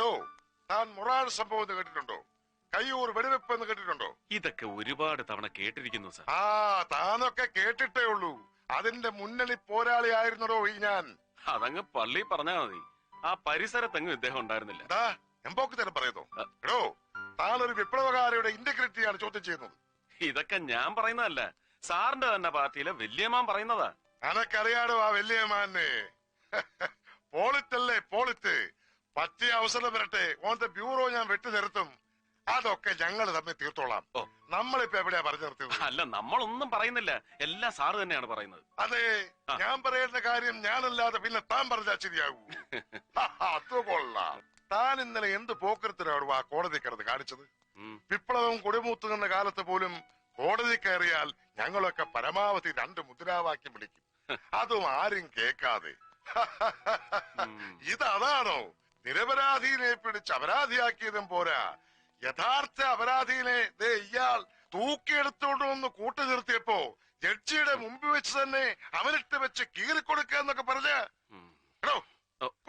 എടോ, താൻ മൊറാൾ സംഭവം എന്ന് കേട്ടിട്ടുണ്ടോ? കയ്യൂർ വെടിവെപ്പ് എന്ന് കേട്ടിട്ടുണ്ടോ? ഇതൊക്കെ ഒരുപാട് തവണ കേട്ടിരിക്കുന്നു സാർ. താനൊക്കെ കേട്ടിട്ടേ ഉള്ളൂ. അതിന്റെ മുന്നണി പോരാളിയായിരുന്നോ ഈ ഞാൻ. അതങ്ങ് പള്ളി പറഞ്ഞാ മതി. ആ പരിസരത്തെങ്ങും ഇദ്ദേഹം ഉണ്ടായിരുന്നില്ല. എംപോക്ക് തരം പറയുന്നു. എടോ, താനൊരു വിപ്ലവകാരിയുടെ ഇന്റഗ്രിറ്റിയാണ് ചോദ്യം ചെയ്യുന്നത്. ഇതൊക്കെ ഞാൻ പറയുന്നതല്ല, സാറിന്റെ തന്നെ പാർട്ടിയിലെ വല്യമാൻ പറയുന്നതാ. അനക്കറിയാടോ ആ വല്യമാനെ. പോളിറ്റല്ലേ പോളിറ്റ്. പറ്റിയ അവസരം വരട്ടെ, ഓന്റെ ബ്യൂറോ ഞാൻ വെട്ടി നിർത്തും. അതൊക്കെ ഞങ്ങൾ തമ്മിൽ തീർത്തോളാം. നമ്മളിപ്പോ എവിടെയാ പറഞ്ഞു നിർത്തിയത്? അല്ല, നമ്മളൊന്നും പറയുന്നില്ല, എല്ലാം സാറ് തന്നെയാണ് പറയുന്നത്. അതെ, ഞാൻ പറയുന്ന കാര്യം ഞാനല്ലാതെ പിന്നെ താൻ പറഞ്ഞാൽ ശരിയാകൂ. അത് കൊള്ളാം. താൻ ഇന്നലെ എന്ത് പോക്കരത്തിനാണ് ആ കോടതി കിടന്ന് കാണിച്ചത്? വിപ്ലവം കൊടിമൂത്തുന്ന കാലത്ത് പോലും കോടതി കയറിയാൽ ഞങ്ങളൊക്കെ പരമാവധി 2 മുദ്രാവാക്യം വിളിക്കും. അതും ആരും കേൾക്കാതെ. ഇതാണോ നിരപരാധിനെ പിടിച്ച് അപരാധിയാക്കിയതും പോരാ, യഥാർത്ഥ അപരാധിനെ ഇയാൾ തൂക്കിയെടുത്തോണ്ട് വന്ന് കൂട്ടു നിർത്തിയപ്പോ ജഡ്ജിയുടെ മുമ്പിൽ വെച്ച് തന്നെ അവനിട്ട് വെച്ച് കീറിക്കൊടുക്കുക എന്നൊക്കെ പറഞ്ഞ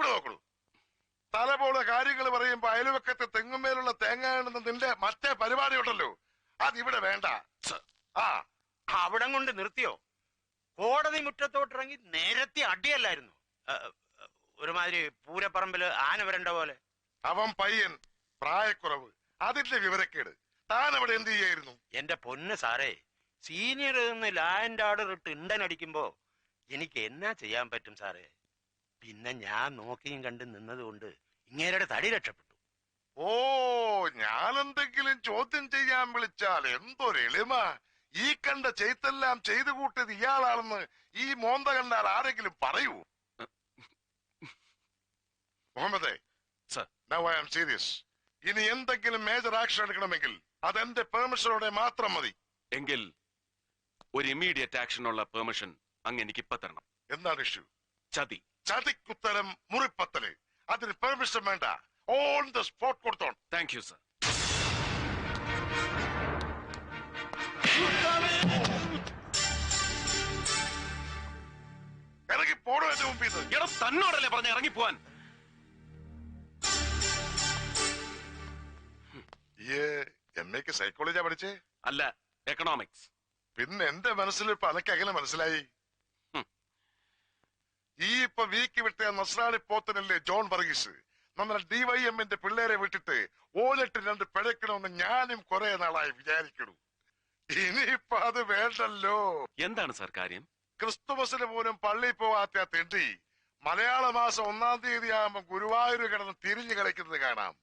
നോക്കണു. തല പോലെ കാര്യങ്ങൾ പറയുമ്പോ അയൽവക്കത്തെ തെങ്ങുമേലുള്ള തേങ്ങ നിന്റെ മറ്റേ പരിപാടി ഉണ്ടല്ലോ, അതിവിടെ വേണ്ട. അവിടം കൊണ്ട് നിർത്തിയോ? കോടതി മുറ്റത്തോട്ടിറങ്ങി നേരത്തെ അടിയല്ലായിരുന്നു? ഒരുമാതിരി പൂരപ്പറമ്പില് ആന വരണ്ട പോലെ. അവൻ പയ്യൻ, പ്രായക്കുറവ്, അതിന്റെ വിവരക്കേട്. താൻ അവിടെ എന്ത് ചെയ്യായിരുന്നു? എന്റെ പൊന്ന് സാറേ, സീനിയർ നിന്ന് ലാൻഡ് ഓർഡർ ഇട്ട് ഇണ്ടൻ അടിക്കുമ്പോ എനിക്ക് എന്നാ ചെയ്യാൻ പറ്റും സാറേ? പിന്നെ ഞാൻ നോക്കിയും കണ്ട് നിന്നതുകൊണ്ട് ഇങ്ങേരുടെ തടി രക്ഷപ്പെട്ടു. ഞാനെന്തെങ്കിലും ചോദ്യം ചെയ്യാൻ വിളിച്ചാൽ എന്തൊരു എളിമ! ഈ കണ്ട ചെയ്തെല്ലാം ചെയ്തു കൂട്ടിയത് ഇയാളാണെന്ന് ഈ മോന്ത കണ്ടാൽ ആരെങ്കിലും പറയൂ? മുഹമ്മദേ, now I am serious. ഇനി എന്തെങ്കിലും മേജർ ആക്ഷൻ എടുക്കണമെങ്കിൽ അതെന്റെ പെർമിഷനോടെ മാത്രം മതി. എങ്കിൽ ഒരു ഇമ്മീഡിയറ്റ് ആക്ഷനുള്ള പെർമിഷൻ അങ്ങ് എനിക്ക് ഇപ്പൊ തരണം. എന്താണ് ഇഷ്യൂ? ചതി. ചതിക്കുത്തരം മുറിപ്പത്തല്. അതിന് പെർമിഷൻ വേണ്ട, ഓൺ ദ സ്പോട്ട് കൊടുത്തോൺ. Thank you sir. ഇറങ്ങി പോടോ എന്റെ മുമ്പിൽ. തന്നോടല്ലേ പറഞ്ഞ ഇറങ്ങിപ്പോവാൻ? എംഎക്ക് സൈക്കോളജിയാ പഠിച്ചേ? അല്ല, എക്കണോമിക്സ്. പിന്നെ എന്റെ മനസ്സിൽ ഇപ്പൊ അനക്ക് എങ്ങനെ മനസ്സിലായി? ഈ ഇപ്പൊ വീക്ക് വിട്ട നസ്രാണി പോത്തനല്ലേ ജോൺ വർഗീസ്, നമ്മുടെ DYMന്റെ പിള്ളേരെ വിട്ടിട്ട് ഓലിട്ട് 2 പിഴക്കണമെന്ന് ഞാനും കുറെ നാളായി വിചാരിക്കണു. ഇനിയിപ്പൊ അത് വേണ്ടല്ലോ. എന്താണ് സാർ കാര്യം? ക്രിസ്തുമസിന് പോലും പള്ളിയിൽ പോവാത്ത തെണ്ടി മലയാള മാസം 1-ാം തീയതി ആകുമ്പോ ഗുരുവായൂർ കിടന്ന് തിരിഞ്ഞു കളിക്കുന്നത് കാണാം.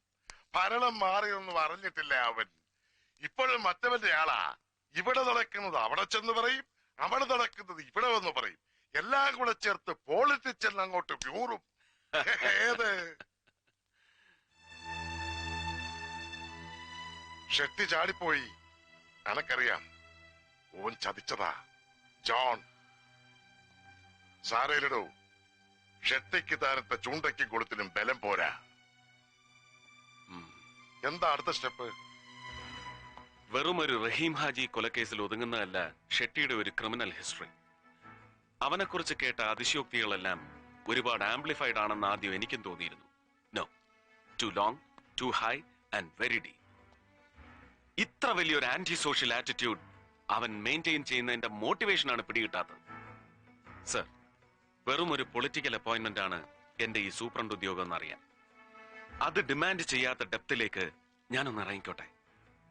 ഭരണം മാറിയൊന്നും അറിഞ്ഞിട്ടില്ല അവൻ. ഇപ്പോഴും മറ്റവന്റെ ആളാ. ഇവിടെ നടക്കുന്നത് അവിടെ ചെന്ന് പറയും, അവിടെ നടക്കുന്നത് ഇവിടെ വന്ന് പറയും. എല്ലാം കൂടെ ചേർത്ത് പോളിറ്റിക്സ് അങ്ങോട്ട് വ്യൂറും. ഏത് ഷെട്ടി ചാടിപ്പോയി, അനക്കറിയാം. ഓൻ ചതിച്ചതാ ജോൺ. സാരയിലിടൂ, ഷെട്ടിക്ക് താനത്തെ ചൂണ്ടയ്ക്കും കൊളുത്തിനും ബലം പോരാ. എന്താ അടുത്ത സ്റ്റെപ്പ്? വെറുമൊരു റഹീം ഹാജി കൊലക്കേസിൽ ഒതുങ്ങുന്നതല്ല ഷെട്ടിയുടെ ഒരു ക്രിമിനൽ ഹിസ്റ്ററി. അവനെക്കുറിച്ച് കേട്ട അതിശയോക്തികളെല്ലാം ഒരുപാട് ആംപ്ലിഫൈഡ് ആണെന്ന് ആദ്യം എനിക്കും തോന്നിയിരുന്നു. No, too long, too high and very deep. ഇത്ര വലിയൊരു ആന്റി സോഷ്യൽ ആറ്റിറ്റ്യൂഡ് അവൻ മെയിൻറ്റെയിൻ ചെയ്യുന്നതിന്റെ മോട്ടിവേഷനാണ് പിടികിട്ടാത്തത്. സർ, വെറും ഒരു പൊളിറ്റിക്കൽ അപ്പോയിന്റ്മെന്റ് ആണ് എന്റെ ഈ സൂപ്രണ്ട് ഉദ്യോഗം എന്നറിയാം. അത് ഡിമാൻഡ് ചെയ്യാത്ത ഡെപ്തിലേക്ക് ഞാനൊന്ന് ഇറങ്ങിക്കോട്ടെ,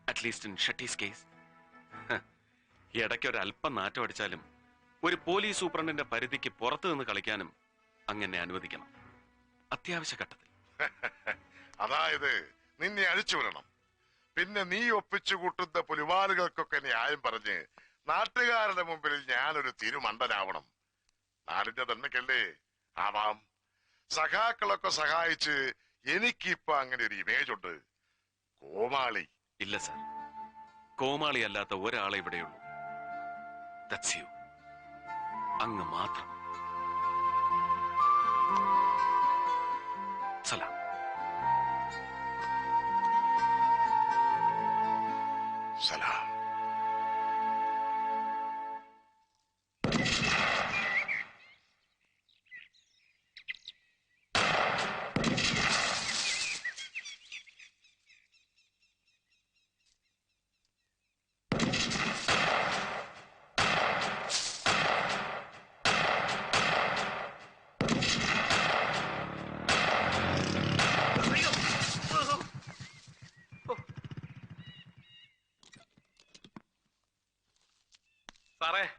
അറ്റ്ലീസ്റ്റ് ഇൻ ഷട്ടീസ് കേസ്. ഇടയ്ക്ക് ഒരു അല്പം നാറ്റം അടിച്ചാലും ഒരു പോലീസ് സൂപ്രണ്ടിന്റെ പരിധിക്ക് പുറത്തു നിന്ന് കളിക്കാനും അങ്ങനെ അനുവദിക്കണം, അത്യാവശ്യ ഘട്ടത്തിൽ. അതായത് നിന്നെ അഴിച്ചുവിടണം. പിന്നെ നീ ഒപ്പിച്ചു കൂട്ടുന്ന പുലിവാലുകൾക്കൊക്കെ ന്യായം പറഞ്ഞ് നാട്ടുകാരുടെ മുമ്പിൽ ഞാനൊരു തിരുമണ്ടനാവണം. നാടിന്റെ തന്നെക്കല്ലേ ആവാം. സഖാക്കളൊക്കെ സഹായിച്ച് എനിക്കിപ്പോ അങ്ങനെ ഒരു ഇമേജ് ഉണ്ട്. കോമാളി ഇല്ല സർ, കോമാളി അല്ലാത്ത ഒരാളെ ഇവിടെയുള്ളൂ. That's U. അങ്ങ് മാത്രം. സലാം. സലാം.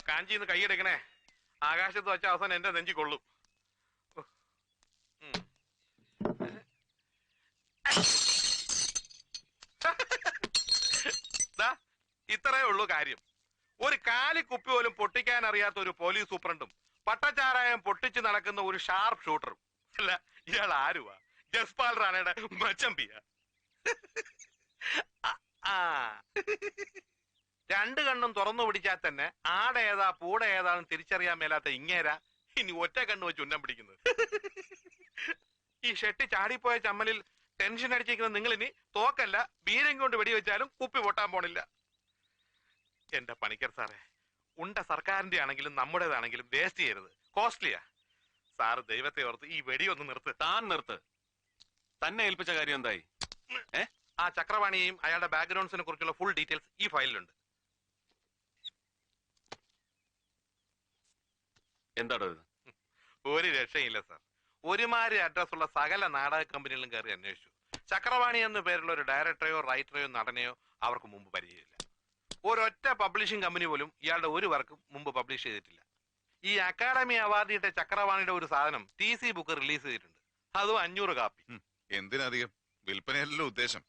കാഞ്ചിന്ന് കൈയെടുക്കണേ. ആകാശത്ത് വെച്ച അവസാനം എന്റെ നെഞ്ചി കൊള്ളും. ഇത്രയേ ഉള്ളൂ കാര്യം. ഒരു കാലി കുപ്പി പോലും പൊട്ടിക്കാൻ അറിയാത്ത ഒരു പോലീസ് സൂപ്രണ്ടും പട്ടച്ചാരായം പൊട്ടിച്ച് നടക്കുന്ന ഒരു ഷാർപ്പ് ഷൂട്ടറും. അല്ല, ഇയാൾ ആരുവാ? ജസ്പാൽ റാണയുടെ മച്ചമ്പിയ. രണ്ടു കണ്ണും തുറന്നു പിടിച്ചാൽ തന്നെ ആടേതാ പൂട ഏതാണെന്ന് തിരിച്ചറിയാൻ മേലാത്ത ഇങ്ങേരാ ഇനി ഒറ്റ കണ്ണു വെച്ച് ഉന്നം പിടിക്കുന്നത്. ഈ ഷെട്ടി ചാടിപ്പോയ ചമ്മലിൽ ടെൻഷൻ അടിച്ചിരിക്കുന്ന നിങ്ങൾ ഇനി തോക്കല്ല ബീരം കൊണ്ട് വെടിവെച്ചാലും കുപ്പി പൊട്ടാൻ പോണില്ല. എന്റെ പണിക്കർ സാറേ, ഉണ്ട സർക്കാരിന്റെ ആണെങ്കിലും നമ്മുടേതാണെങ്കിലും വേസ്റ്റ് ചെയ്യരുത്. കോസ്റ്റ്ലിയാ. സാറ് ദൈവത്തെ ഓർത്ത് ഈ വെടിയൊന്ന് നിർത്ത്. താൻ നിർത്ത്. തന്നെ ഏൽപ്പിച്ച കാര്യം എന്തായി? ആ ചക്രവാണിയെയും അയാളുടെ ബാക്ക്ഗ്രൗണ്ട്സിനെ കുറിച്ചുള്ള ഫുൾ ഡീറ്റെയിൽസ് ഈ ഫയലിലുണ്ട്. എന്താടോ ഇത്? ഒരു രക്ഷയില്ല സാർ. ഒരുമാതിരി അഡ്രസ് ഉള്ള സകല നാടക കമ്പനികളിലും കയറി അന്വേഷിച്ചു. ചക്രവാണി എന്ന പേരുള്ള ഒരു ഡയറക്ടറെയോ റൈറ്ററെയോ നടനെയോ അവർക്ക് മുമ്പ് പരിചയമില്ല. ഒരൊറ്റ പബ്ലിഷിംഗ് കമ്പനി പോലും ഇയാളുടെ ഒരു വർക്കും മുമ്പ് പബ്ലിഷ് ചെയ്തിട്ടില്ല. ഈ അക്കാഡമി അവാർഡ് കിട്ടിയ ചക്രവാണിയുടെ ഒരു സാധനം TC ബുക്ക് റിലീസ് ചെയ്തിട്ടുണ്ട്. അതും 500 കാപ്പി. എന്തിനധികം? വിൽപ്പനയല്ലോ ഉദ്ദേശം.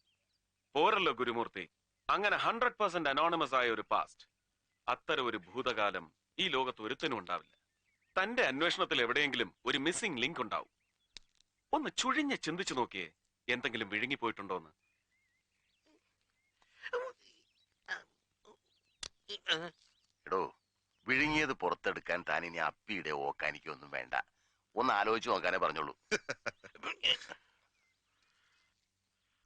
പോരല്ലോ ഗുരുമൂർത്തി. അങ്ങനെ 100% അനോണിമസ് ആയ ഒരു പാസ്റ്റ്, അത്തരം ഒരു ഭൂതകാലം ഈ ലോകത്ത് ഒരുത്തനും ഉണ്ടാവില്ല. തന്റെ അന്വേഷണത്തിൽ എവിടെയെങ്കിലും ഒരു മിസ്സിംഗ് ലിങ്ക് ഉണ്ടാവും. ഒന്ന് ചുഴിഞ്ഞ് ചിന്തിച്ചു നോക്കിയേ, എന്തെങ്കിലും വിഴുങ്ങിപ്പോയിട്ടുണ്ടോന്ന്. എടോ, വിഴുങ്ങിയത് പുറത്തെടുക്കാൻ താൻ ഇനി അപ്പിയുടെ ഓക്കാനിക്കൊന്നും വേണ്ട. ഒന്ന് ആലോചിച്ച് നോക്കാനേ പറഞ്ഞോളൂ.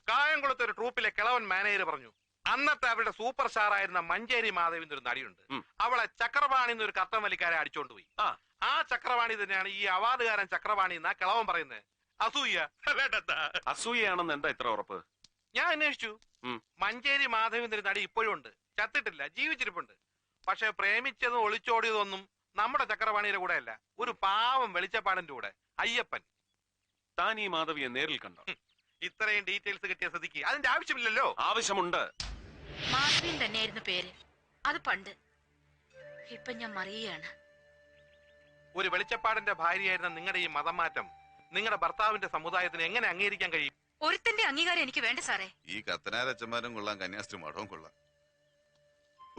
കായംകുളത്ത് ഒരു ട്രൂപ്പിലെ കിളവൻ മാനേജർ പറഞ്ഞു, അന്നത്തെ അവരുടെ സൂപ്പർ സ്റ്റാർ ആയിരുന്ന മഞ്ചേരി മാധവിന്റെ ഒരു നടിയുണ്ട്. അവളെ ചക്രവാണി എന്നൊരു കർത്തം വലിക്കാരെ അടിച്ചോണ്ട് പോയി. ആ ചക്രവാണി തന്നെയാണ് ഈ അവാർഡുകാരൻ ചക്രവാണി എന്നാ കിളവൻ പറയുന്നത്. അസൂയ. അസൂയാണെന്ന് എന്താ ഇത്ര ഉറപ്പ്? ഞാൻ അന്വേഷിച്ചു. മഞ്ചേരി മാധവിന്റെ ഒരു നടി ഇപ്പോഴും ഉണ്ട്. ചത്തിട്ടില്ല, ജീവിച്ചിരിപ്പുണ്ട്. പക്ഷെ പ്രേമിച്ചതും ഒളിച്ചോടിയതൊന്നും നമ്മുടെ ചക്രവാണിയുടെ കൂടെ അല്ല, ഒരു പാവം വെളിച്ചപ്പാടിന്റെ കൂടെ, അയ്യപ്പൻ. താൻ ഈ മാധവിയെ നേരിൽ കണ്ടോ? ഇത്രയും ഡീറ്റെയിൽസ് കിട്ടിയ സ്ഥിതിക്ക് അതിന്റെ ആവശ്യമില്ലല്ലോ. ആവശ്യമുണ്ട്. മാധവിൻ തന്നെയായിരുന്നു പേര്. അത് പണ്ട്. ഇപ്പൊ ഞാൻ മറിയാണ്. ഒരു വെളിച്ചപ്പാടിന്റെ ഭാര്യയായിരുന്ന നിങ്ങളുടെ ഈ മതം മാറ്റം നിങ്ങളുടെ ഭർത്താവിന്റെ സമുദായത്തിന് എങ്ങനെ അംഗീകരിക്കാൻ കഴിയും? ഒരുത്തന്റെ അംഗീകാരം എനിക്ക് വേണ്ട സാറേ. ഈ കത്തനാരച്ചന്മാരും കൊള്ളാം, കന്യാസ്ത്രീ മഠവും കൊള്ളാം.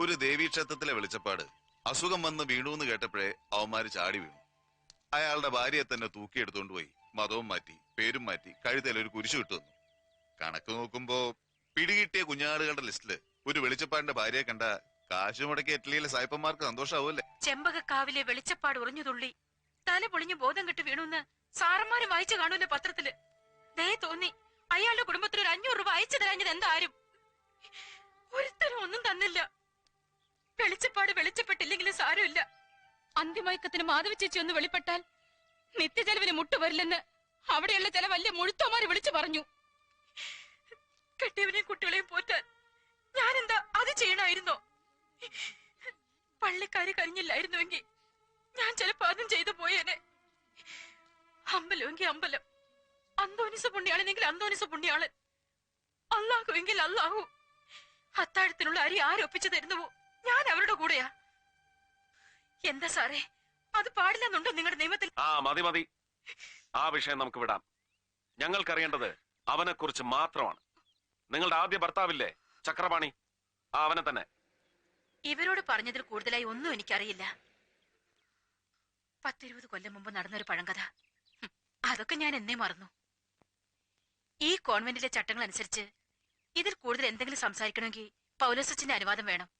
ഒരു ദേവീക്ഷേത്രത്തിലെ വെളിച്ചപ്പാട് അസുഖം വന്ന് വീണൂന്ന് കേട്ടപ്പോഴേ അവന്മാര് ചാടി വീണു. അയാളുടെ ഭാര്യയെ തന്നെ തൂക്കിയെടുത്തോണ്ട് പോയി മതവും മാറ്റി പേരും മാറ്റി കഴുതയിൽ ഒരു കുരിശു ഇട്ടു വന്നു. കണക്ക് നോക്കുമ്പോ പിടികിട്ടിയ കുഞ്ഞാടുകളുടെ ലിസ്റ്റില് ഒരു വെളിച്ചപ്പാടിന്റെ ഭാര്യയെ കണ്ട കാശ് മുടക്കി ഇറ്റലിയിലെ സായിപ്പന്മാർക്ക് സന്തോഷാവൂല്ലേ? ചെമ്പകക്കാവിലെ വെളിച്ചപ്പാട് ഉറഞ്ഞു തുള്ളി തല പൊളിഞ്ഞു ബോധം കെട്ട് വീണുന്ന് സാറന്മാര് വായിച്ചു കാണൂല്ലേ പത്രത്തില്. ദേ തോന്നി അയാളുടെ കുടുംബത്തിന് ഒരു 500 രൂപ അയച്ചു തരാഞ്ഞത് എന്താരും. ഒരുത്തരും ഒന്നും തന്നില്ല. വെളിച്ചപ്പാട് വെളിച്ചപ്പെട്ടില്ലെങ്കിലും സാരമില്ല, അന്തിമയക്കത്തിന് മാധവി ചേച്ചി ഒന്ന് വെളിപ്പെട്ടാൽ നിത്യചെലവിന് മുട്ടുവരില്ലെന്ന് അവിടെയുള്ള ചില വലിയ മുഴുത്തോമാര് വിളിച്ചു പറഞ്ഞു. കെട്ടിയവനെയും കുട്ടികളെയും പോറ്റാൻ ഞാനെന്താ അത് ചെയ്യണമായിരുന്നോ? പള്ളിക്കാര് കഴിഞ്ഞില്ലായിരുന്നുവെങ്കിൽ ഞാൻ ചിലപ്പോ അതും ചെയ്തു പോയേനെ. അമ്പലമെങ്കിൽ അമ്പലം, അന്തോനിസ പുണ്യാളനെങ്കിൽ അന്തോനിസ പുണ്യാളൻ, അല്ലാഹു എങ്കിൽ അല്ലാഹു. അത്താഴത്തിനുള്ള അരി ആരൊപ്പിച്ചു തരുന്നുവോ ഞാൻ അവരുടെ കൂടെയാ. എന്താ സാറേ, അത് പാടില്ലെന്നുണ്ടോ നിങ്ങളുടെ നിയമത്തിൽ? മതി മതി, ആ വിഷയം നമുക്ക് വിടാം. ഞങ്ങൾക്കറിയേണ്ടത് അവനെ കുറിച്ച് മാത്രമാണ്. നിങ്ങളുടെ ആദ്യ ഭർത്താവില്ലേ ചക്രപാണി, അവനെ തന്നെ. ഇവരോട് പറഞ്ഞതിൽ കൂടുതലായി ഒന്നും എനിക്കറിയില്ല. 10-20 കൊല്ലം മുമ്പ് നടന്നൊരു പഴങ്കഥ, അതൊക്കെ ഞാൻ എന്നേ മറന്നു. ഈ കോൺവെന്റിലെ ചട്ടങ്ങൾ അനുസരിച്ച് ഇതിൽ കൂടുതൽ എന്തെങ്കിലും സംസാരിക്കണമെങ്കിൽ പൗലോസച്ചന്റെ അനുവാദം വേണം.